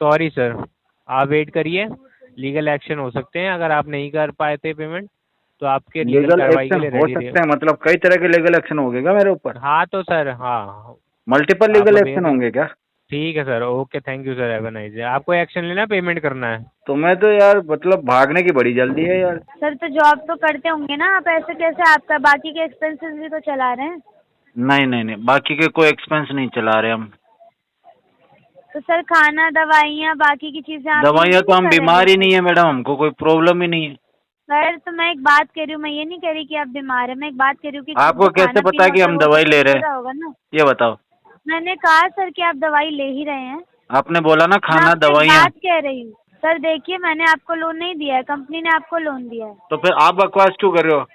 Sorry sir, आप wait करिए, legal action हो सकते हैं। अगर आप नहीं कर पाए थे पेमेंट तो आपके लीगल लीगल कार्रवाई के एक्शन लिए हो रेडी रहे। सकते हैं मतलब कई तरह के लीगल एक्शन हो गएगा मेरे ऊपर? हाँ तो सर, हाँ मल्टीपल आप लीगल अभी एक्शन होंगे क्या? ठीक है sir, okay, thank you sir, have a nice day. आपको एक्शन लेना है, पेमेंट करना है? तो मैं तो यार मतलब भागने की बड़ी जल्दी है यार। सर तो जॉब तो करते होंगे ना आप, ऐसे कैसे? आपका बाकी के एक्सपेंसेस भी तो चला रहे हैं। नहीं नहीं नहीं, बाकी के कोई एक्सपेंस नहीं चला रहे हम। तो सर खाना, दवाइयाँ, बाकी की चीज़ें आप यूज़ दवाइयाँ ही तो नहीं हम कर रहे बीमार ही बिल्कुल? नहीं है मैडम, हमको कोई प्रॉब्लम ही नहीं है। सर तो मैं एक बात कह रही हूँ, मैं ये नहीं कह रही कि आप बीमार हैं, मैं एक बात कह रही हूँ कि आपको जो कैसे खाना पता पीना है कि होता है हम वो तो दवाई ले चेक रहे हो हैं? रहा होगा ना। ये बताओ। मैंने कहा सर कि आप दवाई ले ही रहे हैं। आपने बोला ना मैं खाना आपसे एक दवाइयाँ। बात कह रही हूँ। सर देखिए, मैंने आपको लोन नहीं दिया है, कंपनी ने आपको लोन दिया है। तो फिर आप बकवास क्यों कर रहे हो?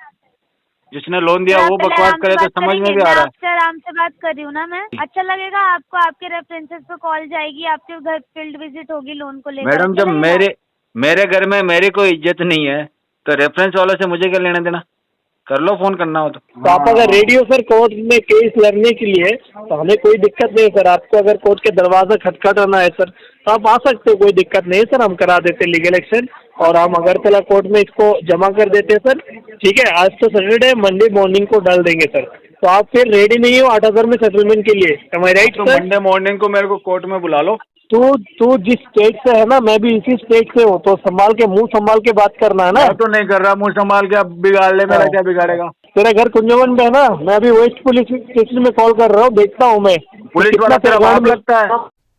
जिसने लोन दिया सर आप वो पहले बकवास आराम से करे तो बात समझ में करेंगे, भी आ मैं रहा आपसे आराम से बात कर रही हूँ ना। मैं अच्छा लगेगा आपको? आपके रेफरेंसेस पे कॉल जाएगी, आपके घर फील्ड विजिट होगी लोन को है। लेकर, मैडम अच्छा जब लगेगा? मेरे मेरे घर में मेरी कोई इज्जत नहीं है तो रेफरेंस वालों से मुझे क्या लेना देना? कर लो, फोन करना हो तो। तो आप अगर रेडी हो सर कोर्ट में केस लड़ने के लिए तो हमें कोई दिक्कत नहीं है सर। आपको अगर कोर्ट के दरवाजा खटखटाना है सर तो आप आ सकते हो, कोई दिक्कत नहीं है सर। हम करा देते लीगल एक्शन और हम अगरतला कोर्ट में इसको जमा कर देते हैं सर। ठीक है, आज तो सैटरडे, मंडे मॉर्निंग को डाल देंगे सर। तो आप फिर रेडी नहीं हो 8,000 में सेटलमेंट के लिए? एम आई राइट तो सर? मंडे मॉर्निंग को मेरे को कोर्ट में बुला लो। तू जिस स्टेट से है ना, मैं भी इसी स्टेट से हूँ, तो संभाल के, मुंह संभाल के बात करना है ना। मैं तो नहीं कर रहा मुंह संभाल के, अब बिगाड़ ले, मेरा हाँ। क्या बिगाड़ेगा? तेरा घर कुंजवन में है ना? मैं अभी वेस्ट पुलिस स्टेशन में कॉल कर रहा हूँ, देखता हूँ मैं कि पुलिस कितना वाला तेरा तेरे गांड बाप में। लगता है?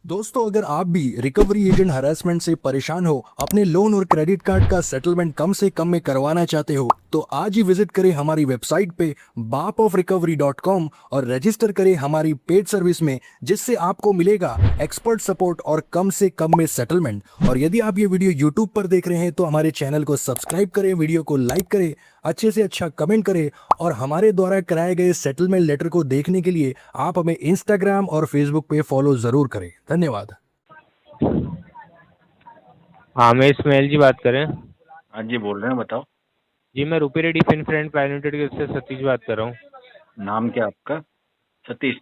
दोस्तों, अगर आप भी रिकवरी एजेंट हरासमेंट से परेशान हो, अपने लोन और क्रेडिट कार्ड का सेटलमेंट कम से कम में करवाना चाहते हो, तो आज ही विजिट करें हमारी वेबसाइट पे bapofrecovery.com और रजिस्टर करें हमारी पेड सर्विस में, जिससे आपको मिलेगा एक्सपर्ट सपोर्ट और कम से कम में सेटलमेंट। और यदि आप ये वीडियो यूट्यूब पर देख रहे हैं तो हमारे चैनल को सब्सक्राइब करें, वीडियो को लाइक करें, अच्छे से अच्छा कमेंट करें, और हमारे द्वारा कराए गए सेटलमेंट लेटर को देखने के लिए आप हमें इंस्टाग्राम और फेसबुक पे फॉलो जरूर करें। धन्यवाद। हाँ, मैं इस्माइल जी बात करें। हाँ जी, बोल रहे हैं, बताओ। जी, मैं rupee Reddy fin friend private limited के उससे सतीश बात कर रहा हूँ। नाम क्या आपका? सतीश?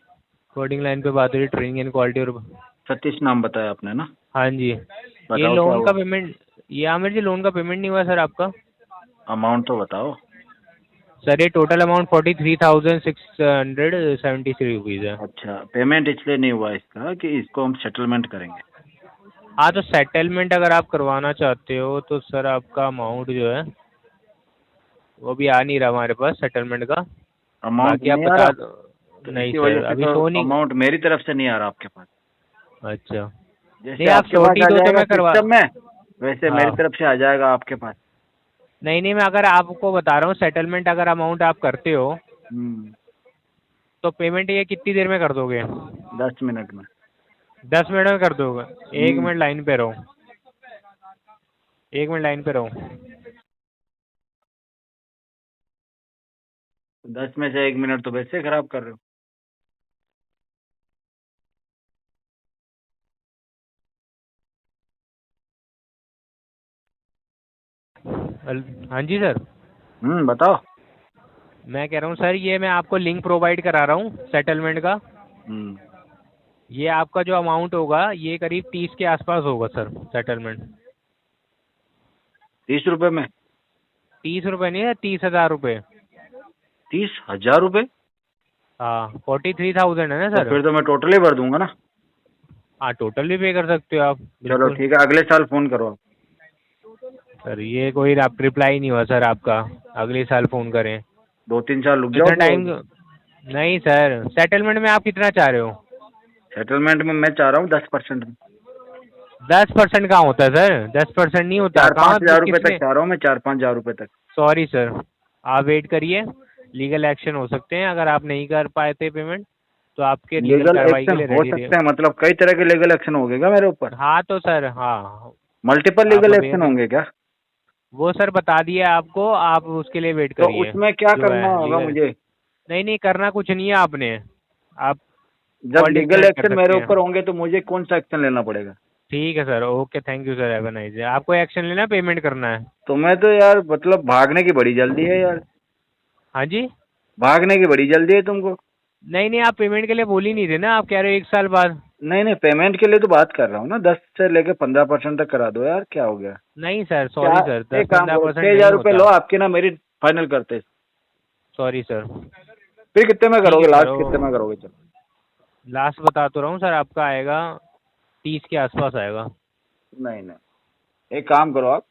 कोडिंग लाइन पे बात हो रही, ट्रेनिंग एंड क्वालिटी और। सतीश नाम बताया आपने ना? हाँ जी, ये बताओ क्या लोन का हुआ? पेमेंट, ये आमिर जी लोन का पेमेंट नहीं हुआ सर आपका? अमाउंट तो बताओ। सर ये टोटल अमाउंट 43,673 रुपीज़ है। अच्छा, पेमेंट इसलिए नहीं हुआ इसका कि इसको हम सेटलमेंट करेंगे। हाँ तो सेटलमेंट अगर आप करवाना चाहते हो तो सर आपका अमाउंट जो है वो भी आ नहीं रहा हमारे पास सेटलमेंट का। अमाउंट बाकी आप नहीं आ बता रहा? दो। तो नहीं इसी सर, वजह से अभी तो शो नहीं। अमाउंट मेरी तरफ से नहीं आ रहा आपके पास। अच्छा, जैसे नहीं आप आपके पास छोटी आ दो तो जाएगा मैं करवा। सिस्टम में, वैसे मेरी हाँ, तरफ से आ जाएगा आपके पास। नहीं नहीं, मैं अगर आपको बता रहा हूँ सेटलमेंट अगर अमाउंट आप करते हो हम्म। तो पेमेंट ये कितनी देर में कर दोगे? 10 मिनट में। 10 मिनट में कर दोगे? एक हम्म। मिनट लाइन पे रहो, 1 मिनट लाइन पे रहो। 10 में से 1 मिनट तो वैसे खराब कर रहे हो। हाँ जी सर, बताओ। मैं कह रहा हूँ सर, ये मैं आपको लिंक प्रोवाइड करा रहा हूँ सेटलमेंट का। हम्म। ये आपका जो अमाउंट होगा ये करीब 30 के आसपास होगा सर सेटलमेंट। 30 रुपए में? 30 रुपये नहीं है, 30,000 रुपये। 30,000 रुपए? हाँ, 43,000 है ना तो सर? फिर तो मैं टोटली भर दूंगा ना। हाँ, टोटल भी पे कर सकते हो आप, चलो बिल्कुल। ठीक है, अगले साल फोन करो आप। सर ये कोई आप रिप्लाई नहीं हुआ सर आपका, अगले साल फ़ोन करें। 2-3 साल रुक जाओ कितना टाइम? तो। नहीं सर, सेटलमेंट में आप कितना चाह रहे हो? सेटलमेंट में मैं चाह रहा हूँ 10% में। 10% कहाँ होता है सर? 10% नहीं होता। 4-5 हजार रुपए तक किसने? चाह रहा हूँ मैं, 4-5 हजार रुपए तक। सॉरी सर, आप वेट करिए, लीगल एक्शन हो सकते हैं। अगर आप नहीं कर पाए थे पेमेंट तो आपके लीगल लीगल कार्रवाई के एक्शन लिए हो रेडी रहे। सकते हैं मतलब कई तरह के लीगल एक्शन हो गएगा मेरे ऊपर? हाँ तो सर, हाँ मल्टीपल आप लीगल अभी एक्शन होंगे क्या? वो सर बता दिया आपको, आप उसके लिए वेट तो करिए। उसमें क्या जो करना है होगा लीगल, मुझे? नहीं नहीं करना कुछ नहीं है आपने, आप जब कॉल लीगल डिस्कनेक्ट कर एक्शन मेरे सकते हैं। ऊपर होंगे तो मुझे कौन सा एक्शन लेना पड़ेगा? ठीक है sir, okay, thank you sir, have a nice day. आपको एक्शन लेना है, पेमेंट करना है? तो मैं तो यार मतलब भागने की बड़ी जल्दी है यार। हाँ जी, भागने की बड़ी जल्दी है तुमको। नहीं नहीं, आप पेमेंट के लिए बोल ही नहीं थे ना, आप कह रहे हो 1 साल बाद। नहीं नहीं, पेमेंट के लिए तो बात कर रहा हूँ ना, 10 से लेके 15% तक करा दो यार, क्या हो गया? नहीं सर, सॉरी सर, क्या, एक काम करो, 10-15% 6,000 नहीं रुपये लो होता। आपकी ना, मेरी फाइनल करते। Sorry sir. फिर कितने में ठीक करोगे है लास्ट, सर, कितने में वो करोगे? चलो लास्ट बता तो रहा हूँ सर, आपका आएगा 30 के आसपास आएगा। नहीं नहीं, एक काम करो आप,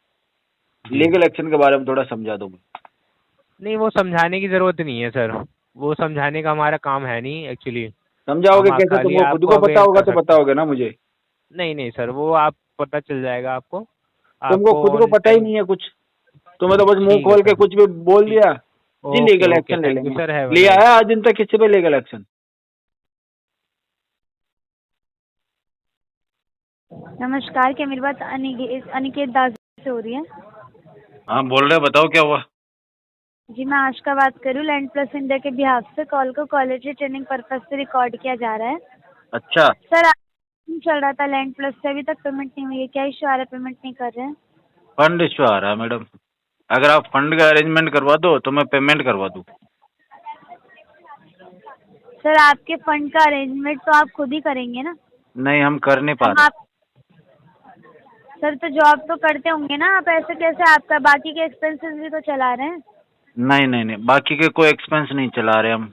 जी। लीगल एक्शन के बारे में थोड़ा समझा दो मुझे। नहीं, वो समझाने की ज़रूरत नहीं है सर, वो समझाने का हमारा काम है नहीं एक्चुअली। समझाओगे हम कैसे? खाली तुमको खुद आपको को पता अवेयर होगा कर तो सकते हैं। बताओगे ना मुझे। नहीं नहीं सर, वो आप पता चल जाएगा आपको। तुमको आपको खुद को ऑन पता ही टाइम। नहीं है कुछ, तुम्हें तो बस मुंह ठीक है खोल के सर। कुछ भी बोल ठीक। दिया। जी ओके लीगल ओके, एक्शन ले थैंक यू लेंगे। सर, हैव अ लिया नाइस। है आज दिन तक किसी पे लीगल एक्शन? नमस्कार, क्या मेरी बात अनिकेत दास से हो रही है? हाँ बोल रहे, बताओ क्या हुआ? जी, मैं आशका बात कर रही हूँ। लैंड प्लस इंडिया के बिहाफ से कॉल को क्वालिटी ट्रेनिंग पर्पज से रिकॉर्ड किया जा रहा है। अच्छा, सर, आज चल रहा था लैंड प्लस से, अभी तक पेमेंट नहीं हुई है। क्या इशू आ रहा है, पेमेंट नहीं कर रहे हैं? फंड इश्यू आ रहा है मैडम। अगर आप फंड का अरेंजमेंट करवा दो तो मैं पेमेंट करवा दूँ। सर, आपके फंड का अरेंजमेंट तो आप खुद ही करेंगे ना? नहीं, हम कर नहीं पा हम रहे। आप सर, तो जॉब तो करते होंगे ना आप, ऐसे कैसे? आपका बाकी के एक्सपेंसेस भी तो चला रहे हैं। नहीं नहीं नहीं, बाकी के कोई एक्सपेंस नहीं चला रहे हम।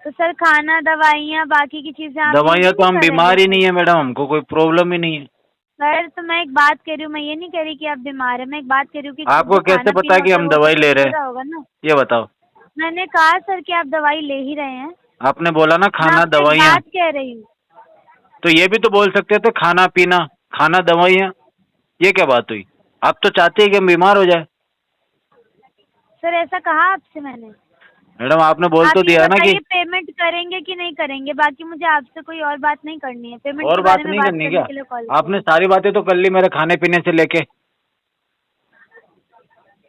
तो सर, खाना, दवाइयाँ, बाकी की चीजें आप यूज दवाइयाँ ही तो नहीं हम कर रहे बीमार ही हैं? नहीं है मैडम, हमको कोई प्रॉब्लम ही नहीं है। सर, तो मैं एक बात कह रही हूँ, मैं ये नहीं कह रही कि आप बीमार हैं, मैं एक बात कह रही हूँ कि आपको जो कैसे खाना पता पीना कि होता है हम वो तो दवाई ले रहे मिल हैं? रहा होगा ना? ये बताओ। मैंने कहा सर कि आप दवाई ले ही रहे हैं। आपने बोला ना मैं खाना आपसे एक दवाइयाँ, बात कह रही हूँ। तो ये भी तो बोल सकते थे खाना पीना, खाना दवाइयाँ। ये क्या बात हुई? आप तो चाहते हैं कि हम बीमार हो जाए। सर, ऐसा कहा आपसे मैंने? मैडम आपने बोल आप तो ये दिया ना कि बताइए पेमेंट करेंगे कि नहीं करेंगे? बाकी मुझे आपसे कोई और बात नहीं करनी है, पेमेंट और के बारे बात में नहीं बात करनी करने क्या? के लिए कॉल किया आपने है। सारी बातें तो कर ली मेरे खाने पीने से लेके,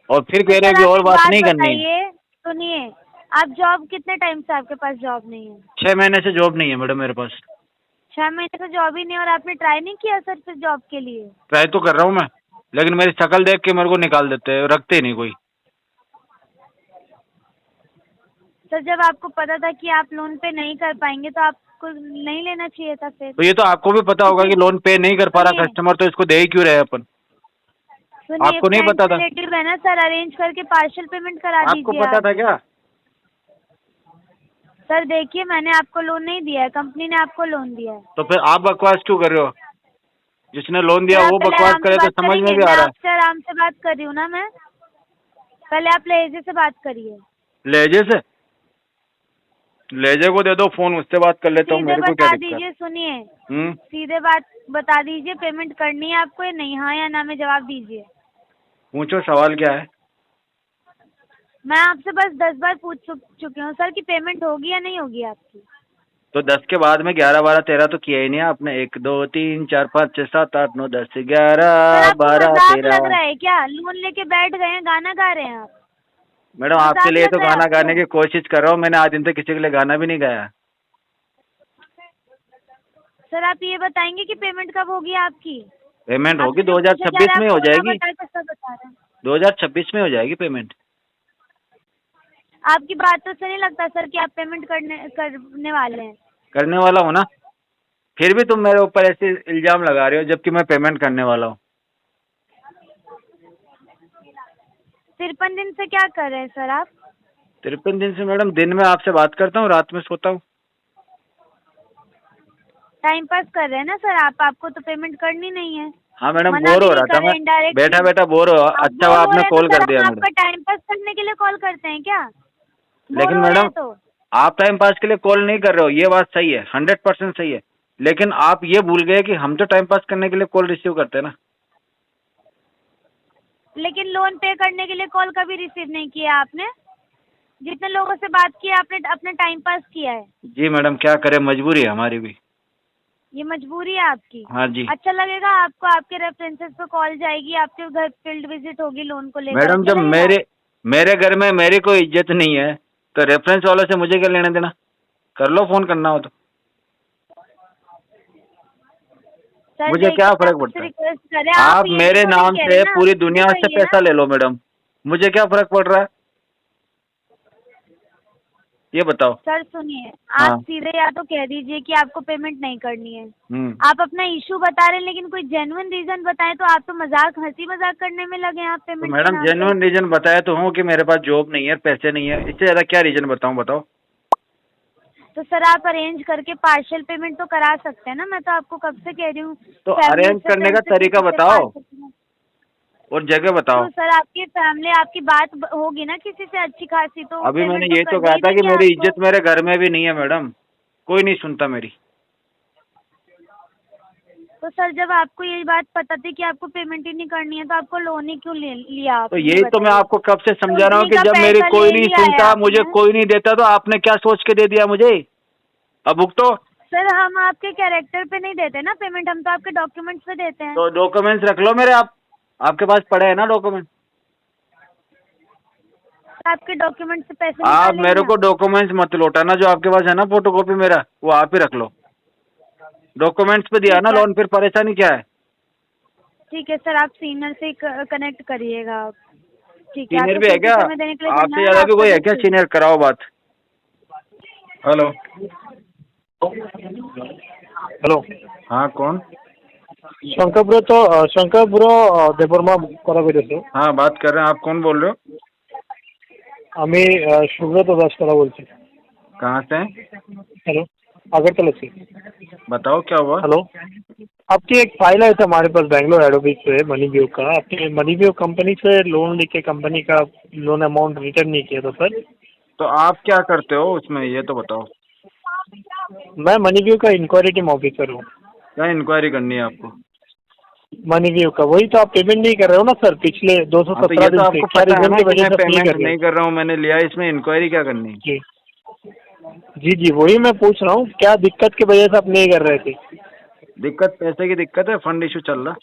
और फिर तो कह रहे हैं सर, कि आप और एक बात बात नहीं करनी है। बताइए, सुनिए। आप जॉब कितने टाइम से आपके पास जॉब नहीं है? 6 महीने से जॉब नहीं है मैडम मेरे पास। 6 महीने से जॉब ही नहीं है और आपने ट्राई नहीं किया सर फिर जॉब के लिए? ट्राई तो कर रहा हूँ मैं, लेकिन मेरी शक्ल देख के मेरे को निकाल देते हैं, रखते नहीं कोई। सर, जब आपको पता था कि आप लोन पे नहीं कर पाएंगे तो आपको नहीं लेना चाहिए था फिर। तो ये तो आपको भी पता होगा कि लोन पे नहीं कर पा रहा सुनिए कस्टमर, तो इसको दे ही क्यों रहे अपन? सुनिए, आपको नहीं फ्रेंड्स पता था? रिलेटिव है ना सर, अरेंज करके पार्शियल पेमेंट करा आपको दीजिए पता आप। था क्या? सर देखिए, मैंने आपको लोन नहीं दिया है, कंपनी ने आपको लोन दिया है। तो फिर आप बकवास क्यों कर रहे हो? जिसने लोन दिया सर, आप वो पहले बकवास आराम से करे तो बात समझ में करेंगे? भी आ मैं रहा आपसे आराम से बात कर रही हूँ ना। मैं पहले आप लहजे से बात करिए। है। लहजे से? लहजे को दे दो फोन, उससे बात कर लेता हूँ, सीधे मेरे को क्या बता दिक्कत? दीजिए, सुनिए। हम्म, सीधे बात बता दीजिए, पेमेंट करनी है आपको या नहीं? हाँ या ना में जवाब दीजिए। पूछो सवाल क्या है? मैं आपसे बस 10 बार पूछ चुकी हूँ सर कि पेमेंट होगी या नहीं होगी आपकी। तो 10 के बाद में 11 12 13 तो किया ही नहीं आपने। 1 2 3 4 5 6 7 8 9 10 सर, 11 आपको 12 मजाक लग 13। रहा है क्या? लोन लेके बैठ गए हैं, गाना गा रहे हैं आप? मैडम आपके मजाक लिए लग तो रहा है गाना गाने आपको? की कोशिश कर रहा हूँ, मैंने आज दिन तक किसी के लिए गाना भी नहीं गाया। सर, आप ये बताएंगे कि पेमेंट कब होगी आपकी? पेमेंट होगी आपसे जो पूछा जा 2026 रहा है में आप हो कोरोना जाएगी। बता के सब बता रहे हैं। 2026 में हो जाएगी पेमेंट। आपकी बातों से नहीं लगता सर कि आप पेमेंट करने वाले हैं। करने वाला हूँ ना, फिर भी तुम मेरे ऊपर ऐसे इल्जाम लगा रहे हो जबकि मैं पेमेंट करने वाला हूँ। 53 दिन से क्या कर रहे हैं सर आप? 53 दिन से मैडम दिन में आपसे बात करता हूँ, रात में सोता हूँ। टाइम पास कर रहे हैं ना सर आप? आपको तो पेमेंट करनी नहीं है। हाँ मैडम, मना बोर भी हो नहीं रहा था कर रहे मैं, इनडायरेक्ट। बैठा बैठा बोर हो। आप अच्छा बोर हुआ हो आपने रहे हैं तो कॉल सर कर दिया हम मैडम। आपका टाइम पास करने के लिए कॉल करते हैं क्या? बोर लेकिन हो रहे हैं मैडम तो आप टाइम पास के लिए कॉल नहीं कर रहे हो, ये बात सही है, 100% सही है। लेकिन आप ये भूल गए कि हम तो टाइम पास करने के लिए कॉल रिसीव करते हैं ना। लेकिन लोन पे करने के लिए कॉल कभी रिसीव नहीं किया आपने। जितने लोगों से बात की आपने अपना टाइम पास किया है। जी मैडम, क्या करें, मजबूरी है हमारी भी। ये मजबूरी है आपकी। हाँ जी अच्छा लगेगा आपको? आपके रेफरेंसेस पे कॉल जाएगी, आपके घर फील्ड विजिट होगी लोन को लेकर। मैडम, अच्छा जब लगेगा? मेरे घर में मेरी कोई इज्जत नहीं है तो रेफरेंस वालों से मुझे क्या लेना देना? कर लो फोन करना हो तो। सर, मुझे देखिए, क्या फर्क आपसे पड़ता है? रिक्वेस्ट करें, आप ये भी मेरे तो नहीं नाम कह से रहे ना, पूरी ये भी दुनिया तो से वही है पैसा ना। ले लो मैडम, मुझे क्या फर्क पड़ रहा है? ये बताओ। सर सुनिए, हाँ। आप सीधे या तो कह दीजिए कि आपको पेमेंट नहीं करनी है। हम्म। आप अपना इशू बता रहे हैं, लेकिन कोई जेन्युइन रीजन बताएं। तो आप तो हंसी मजाक करने में लगे हैं। आप तो पेमेंट मैडम जेन्युइन रीजन बताया तो हूँ कि मेरे पास जॉब नहीं है, पैसे नहीं है, इससे ज्यादा क्या रीजन बताओ। तो सर आप अरेंज करके पार्शियल पेमेंट तो करा सकते हैं ना। मैं तो आपको कब से कह रही हूँ। तो फैमिली अरेंज से, करने का फ्रेंड से तरीका किसी से बताओ partial payment- और जगह बताओ। तो सर आपकी फैमिली, आपकी बात होगी ना किसी से अच्छी खासी, तो अभी मैंने पेमेंट ये तो तो कर कहा ही था कि देंगे मेरी आपको। इज्जत मेरे घर में भी नहीं है मैडम, कोई नहीं सुनता मेरी। तो सर जब आपको ये बात पता थी कि आपको पेमेंट ही नहीं करनी है, तो आपको लोन ही क्यों लिया तो आपने? यही तो मैं आपको कब से समझा रहा हूँ कि कंपनी का जब मेरी पैसा कोई ले नहीं लिया है सुनता, आपने। मुझे कोई नहीं देता, तो आपने क्या सोच के दे दिया मुझे? अब भुगतो। सर हम आपके कैरेक्टर पे नहीं देते ना पेमेंट, हम तो आपके डॉक्यूमेंट्स पे देते हैं। तो डॉक्यूमेंट्स रख लो मेरे, आपके पास पड़े हैं ना डॉक्यूमेंट? आपके डॉक्यूमेंट से पैसे आप निकालेंगे मेरे को हम। डॉक्यूमेंट्स मत लौटाना, जो आपके पास है ना फोटोकॉपी मेरा, वो आप ही रख लो। डॉक्यूमेंट्स पे दिया ठीक ना है। लोन, फिर परेशानी क्या है? ठीक है सर, आप सीनियर से कनेक्ट करिएगा आप। ठीक है, सीनियर आपको भी है किसी क्या? समय देने के लिए आपसे धन्यवाद। ज्यादा भी आपका कोई है दिन क्या शुभ। सीनियर? कराओ बात। हेलो। हेलो, हाँ कौन? शंकर ब्रो देवबर्मा करा করেছে। हाँ बात कर रहे हैं, आप कौन बोल रहे हो? আমি সুব্রত দাস करा বলছি। कहाँ से? हेलो, अगरतला से। बताओ क्या हुआ? हेलो, आपकी एक फाइल है हमारे पास बैंगलोर हेड ऑफिस से मनी व्यू का। आपने मनी व्यू कंपनी से लोन लेके कंपनी का लोन अमाउंट रिटर्न नहीं किया था सर। तो आप क्या करते हो उसमें, ये तो बताओ। मैं मनी व्यू का इंक्वायरी टीम ऑफिसर हूँ। क्या इंक्वायरी करनी है आपको? मनी व्यू का वही तो, आप पेमेंट नहीं कर रहे हो ना सर पिछले हाँ तो 217 ये दिन तो से। आपको क्या पता है रीजन ना की कि वजह मैं से आप नहीं पेमेंट कर रहे नहीं कर रहा हूँ, मैंने लिया है, इसमें इंक्वायरी क्या करनी है? जी जी वही मैं पूछ रहा हूँ, क्या दिक्कत की वजह से आप नहीं कर रहे थे? दिक्कत पैसे की दिक्कत है, फंड इशू चल रहा।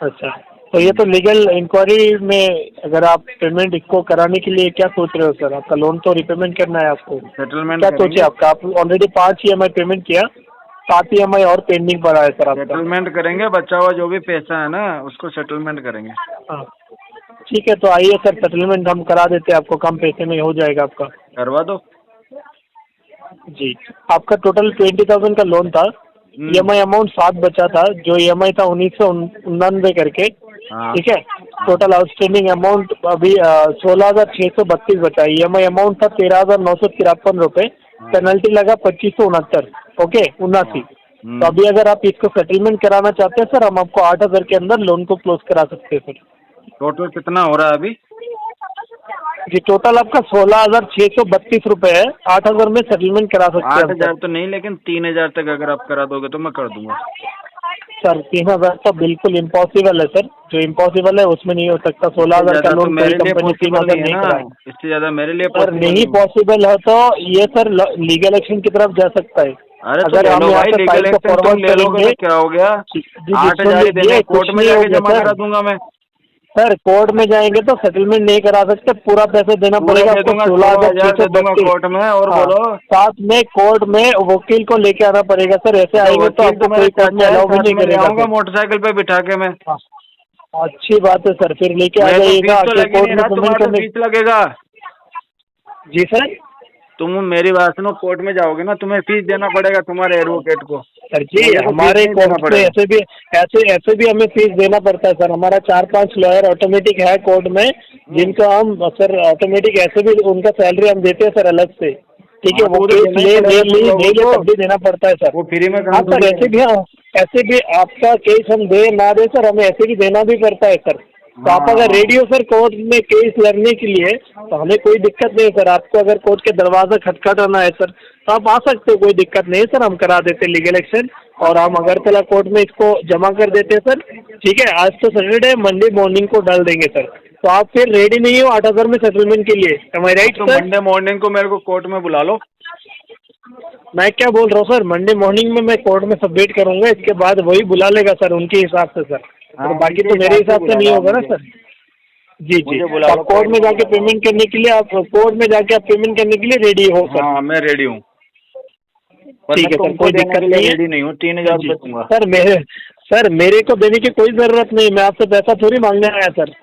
अच्छा, तो ये तो लीगल इंक्वायरी में अगर आप पेमेंट इसको कराने के लिए क्या सोच रहे हो सर? आपका लोन तो रिपेमेंट करना है आपको। सेटलमेंट क्या करेंगे। सोचे आपका? आप ऑलरेडी 5 EMI पेमेंट किया, 7 EMI और पेंडिंग पड़ा है सर आपका। सेटलमेंट करेंगे, बचा हुआ जो भी पैसा है ना उसको सेटलमेंट करेंगे। हाँ ठीक है, तो आइए सर, सेटलमेंट हम करा देते हैं आपको, कम पैसे में हो जाएगा आपका। करवा दो। जी, आपका टोटल 20,000 का लोन था। EMI अमाउंट 7 बचा था, जो EMI था 1999 करके। हाँ। ठीक है, टोटल आउटस्टैंडिंग अमाउंट अभी 16,632 बचा। EMI अमाउंट था 13,953 रुपए। पेनल्टी लगा 2569। ओके 79। तो अभी अगर आप इसको सेटलमेंट कराना चाहते हैं सर, हम आपको 8,000 के अंदर लोन को क्लोज करा सकते हैं सर। टोटल कितना हो रहा है अभी? जी टोटल आपका 16,632 रुपए है। 8,000 में सेटलमेंट करा सकते हैं हम 8,000 तो नहीं, लेकिन 3,000 तक अगर आप करा दोगे तो मैं कर दूंगा। सर। 3,000 तो बिल्कुल इम्पॉसिबल है सर, जो इम्पॉसिबल है उसमें नहीं हो सकता। 16,000 का तो लोन कोई मेरे लिए कंपनी पॉसिबल 3,000 नहीं है नहीं ना, कराएगी इससे ज्यादा मेरे लिए सर। possible नहीं पॉसिबल है तो ये सर लीगल एक्शन की तरफ जा सकता है। अरे तो अगर ले हम लो यहाँ भाई, से लीगल फाइल को एक्शन तुम फॉरवर्ड ले लोगे करेंगे। तो क्या हो गया? जी 8,000 ही देने, कोर्ट में जाके जमा सर, करा दूंगा मैं। सर कोर्ट में जाएंगे तो सेटलमेंट नहीं करा सकते, पूरा पैसा देना पूरा पड़ेगा दे आपको। दूंगा, 16,632 दे दूंगा कोर्ट में। और बोलो। साथ में कोर्ट में वकील को लेके आना पड़ेगा सर। ऐसे आएंगे तो वकील आपको मेरे कोई कोर्ट में चाचा है, अलाउ भी साथ नहीं में ले करेगा आऊंगा सर। मोटरसाइकिल पे बिठा के मैं। अच्छी बात है सर, फिर लेके आ मेरे को जाइएगा, फीस तो आके लगी कोर्ट नहीं में रहा, पेमेंट तुम्हारा तो करने। फीस लगेगा। जी सर। तुम मेरी बात सुनो, कोर्ट में जाओगे ना, तुम्हें फीस देना पड़ेगा तुम्हारे एडवोकेट को। सर जी मुझे तो हमारे फीस नहीं देना कोर्ट में पड़ेगा। ऐसे भी हमें फीस देना पड़ता है सर। हमारा 4-5 लॉयर ऑटोमेटिक है कोर्ट में, जिनको हम सर ऑटोमेटिक ऐसे भी उनका सैलरी हम देते हैं सर अलग से। ठीक है, हाँ, तो वो वो तो केस देना ही ले पड़ेगा नहीं तुम ले लोगों नहीं ले को। तब भी देना पड़ता है सर। वो फ्री में हाँ काम सर, थोड़ी है। ऐसे भी आपका केस हम दे ना दे सर, हमें ऐसे भी देना भी पड़ता है सर। तो आप अगर हाँ। रेडी हो सर कोर्ट में केस लड़ने के लिए, तो हमें कोई दिक्कत नहीं है सर। आपको अगर कोर्ट के दरवाजा खटखटाना है सर, तो आप आ सकते हो, कोई दिक्कत नहीं है सर। हम करा देते लीगल एक्शन और हम अगरतला कोर्ट में इसको जमा कर देते हैं सर। ठीक है, आज तो सैटरडे, मंडे मॉर्निंग को डाल देंगे सर। तो आप फिर रेडी नहीं हो 8,000 में सेटलमेंट के लिए? एम आई राइट तो सर? मंडे मॉर्निंग को मेरे को कोर्ट में बुला लो। मैं क्या बोल रहा हूँ सर, मंडे मॉर्निंग में मैं कोर्ट में सबमिट करूंगा, इसके बाद वही बुला लेगा सर उनके हिसाब से सर। तो बाकी तो मेरे हिसाब से नहीं होगा ना सर। जी जी, बुला तो लो आप कोर्ट में जाके पेमेंट करने के लिए, आप कोर्ट में जाके आप पेमेंट करने के लिए रेडी हो सर? हाँ मैं रेडी हूँ। ठीक है सर, कोई दिक्कत नहीं है। रेडी नहीं हूँ, 3,000 रुपये दूंगा। सर मेरे को देने की कोई जरूरत नहीं, मैं आपसे पैसा थोड़ी मांगने आया सर।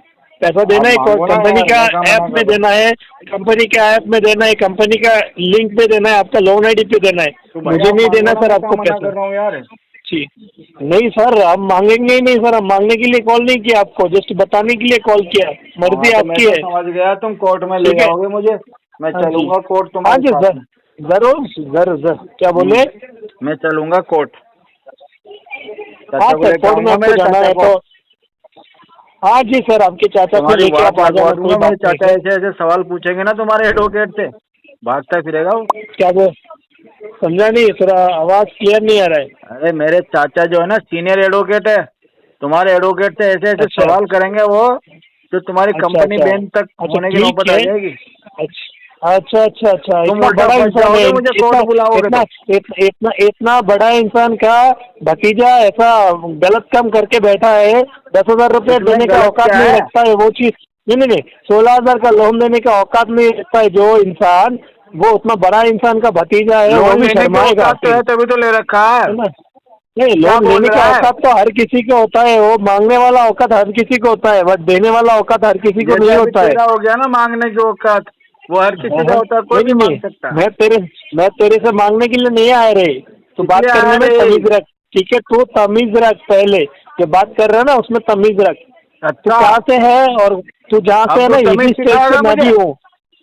पैसा देना है, मांगो ना कंपनी का यार, ऐसा ऐप मना में करो। देना है, कंपनी का ऐप में देना है, कंपनी का लिंक पे देना है, आपका लोन आईडी पे देना है। तो भाई मुझे आप नहीं मांगो देना ना, सर मैं आपको क्या मना पैसा कर रहा हूँ यार। जी। नहीं सर, हम मांगेंगे ही नहीं सर, हम मांगने के लिए कॉल नहीं किया आपको, जस्ट बताने के लिए कॉल किया। मर्जी हाँ, तो मैं आपकी तो है। समझ गया तुम कोर्ट में ले ठीक है। जाओगे मुझे, मैं हाँ जी। चलूंगा कोर्ट हाँ तुम्हारे जी साथ सर, में। जरूर जरूर जरूर। क्या बोले? मैं चलूंगा कोर्ट, हाँ चाचा को सर, लेके कोर्ट में आऊंगा आपको मेरे जाना चाचा है को। तो हाँ जी सर, आपके चाचा को तुम्हारी लेके बात आप आ लगवा जाना, कोई दूंगा, मेरे बात नहीं चाचा है। ऐसे ऐसे सवाल पूछेंगे ना तुम्हारे एडवोकेट से, भागता फिरेगा वो। क्या बोल? समझा नहीं, थोड़ा आवाज क्लियर नहीं आ रहा है। अरे मेरे चाचा जो है ना सीनियर एडवोकेट है, तुम्हारे एडवोकेट से ऐसे ऐसे अच्छा सवाल करेंगे वो, जो तुम्हारी अच्छा कंपनी अच्छा बैन तक अच्छा, होने की ठीक नौबत आ है। जाएगी। अच्छा अच्छा अच्छा, तुम इतना उल्टा बड़ा फंस इंसान है, जाओगे, मुझे इतना कोर्ट बुलाओगे इतना तो। इतना इतना इतना बड़ा इंसान का भतीजा ऐसा गलत काम करके बैठा है, 10,000 रुपये इसमें देने का गलत औकात क्या नहीं है? रखता है वो चीज। नहीं, 16,000 का लोन देने का औकात नहीं रखता है जो इंसान, वो उतना बड़ा इंसान का भतीजा है, वो लोन भी लेने की शर्माएगा औकात तो फिर, है, तभी तो ले रखा है। है ना? नहीं, क्या लोन बोल लेने का रहा है? औकात तो हर किसी को होता है, वो मांगने वाला औकात हर किसी को होता है, बट देने वाला औकात हर किसी को जैसे नहीं अभी होता है। तेरा हो गया ना मांगने की औकात, वो हर किसी का होता है, कोई भी मांग सकता है। मैं तेरे से मांगने के लिए नहीं आया रे, तू बात इसलिए करने आया में रे। तमीज रख, ठीक है? तू तमीज रख, पहले जो बात कर रहा है ना उसमें तमीज रख। तू अच्छा, कहाँ से है और तू जहाँ से है अब ना, तो इसी तमीज स्टेट सिखाएगा से मैं मुझे। भी हूँ।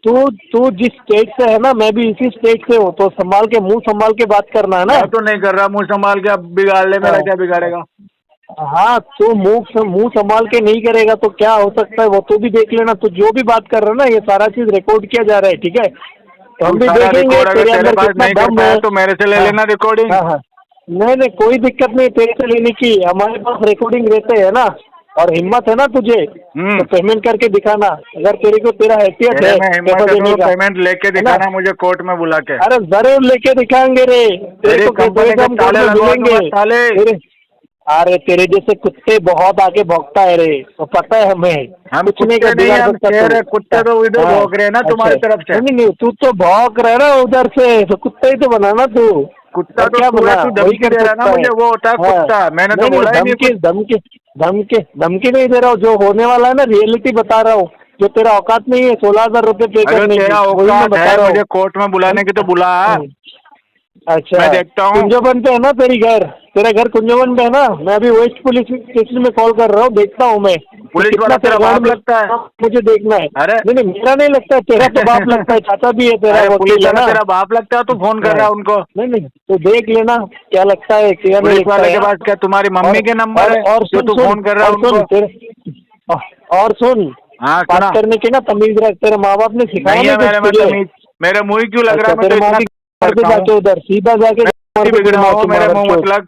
तू जिस स्टेट से है ना, मैं भी इसी स्टेट से हूँ, तो संभाल के, मुंह संभाल के बात करना है ना। मैं तो नहीं कर रहा मुंह संभाल के, अब बिगाड़ ले, मेरा क्या बिगाड़ेगा? हाँ, तू मुंह संभाल के नहीं करेगा तो क्या हो सकता है वो तू भी देख लेना। तू जो भी बात कर रहा है ना, ये सारा चीज रिकॉर्ड किया जा रहा है, ठीक है? तो हम तू भी सारा देखेंगे रिकॉर्ड अगर तेरे तेरे अंदर पास कितना नहीं दम करता है। है तो मेरे से ले हाँ, लेना रिकॉर्डिंग। हाँ, नहीं, कोई दिक्कत नहीं तेरे से लेने की, हमारे पास रिकॉर्डिंग रहते है ना, और हिम्मत है ना तुझे तो पेमेंट करके दिखाना, अगर तेरे को तेरा हैसियत तेरे है में हिम्मत पैसा है देने तो का, पेमेंट लेके है ना? दिखाना मुझे कोर्ट में बुला के। अरे जरूर लेके दिखाएंगे रे, तेरे तेरी को कंपनी के हम कोर्ट ताले में लगवा मिलेंगे दूंगा, ताले। अरे तेरे जैसे कुत्ते बहुत आगे भौंकता है रे, तो पता है हमें, हम कुछ नहीं कुत्ते कर नहीं, बिगाड़ हम सकता शेर तू। है। कुत्ते तो इधर हाँ, भौंक रहे हैं ना तुम्हारी अच्छा, तरफ से। नहीं, तू तो भौंक रहा है ना उधर से, तो कुत्ते ही तो बना ना तू। कुत्ता और तो क्या तू है, बना, तू वही धमकी कर दे रहा है ना सकता मुझे, वो होता है हाँ। कुत्ता। मैंने तो नहीं, बोला ही नहीं धमकी कुछ। धमकी धमकी धमकी नहीं दे रहा हूँ, जो होने वाला है ना रियलिटी बता रहा हूँ, जो तेरा औकात नहीं है 16,000 रुपये पे अगर करने की, तेरा वही मैं औकात बता है रहा मुझे हूँ। कोर्ट में बुलाने की तो बुला। अच्छा, मैं देखता हूँ। कुंजोबन पे है ना तेरा घर कुंजोबन पे है ना? मैं अभी वेस्ट पुलिस स्टेशन में कॉल कर रहा हूँ, देखता हूँ मैं पुलिस कितना वाला तेरा तेरा बाप ग्राउंड लगता है? मुझे देखना है। अरे नहीं, मेरा नहीं लगता है, तेरा तो बाप लगता है, चाचा भी है तेरा, अरे पुलिस वकील है वाला ना? तेरा बाप लगता है, तू फोन कर रहा है उनको। नहीं, तो देख लेना क्या लगता है, क्या नहीं पुलिस लगता वाले है। के पास क्या तुम्हारी मम्मी के नंबर है और जो सुन तू फोन कर रहा है उनको? और सुन, हाँ बात सुना। करने की ना तमीज रख, तेरे माँ बाप ने सिखाया नहीं है नहीं मेरे कुछ में तुझे? तमीज, मेरे मुंह ही क्यों लग रहा अच्छा, है? मैं तेरे तो माँ इतना की घर पे लड़का हूँ। जाके उधर सीधा जाके मैं बिगड़ा हूँ, मेरे मुंह मत लग।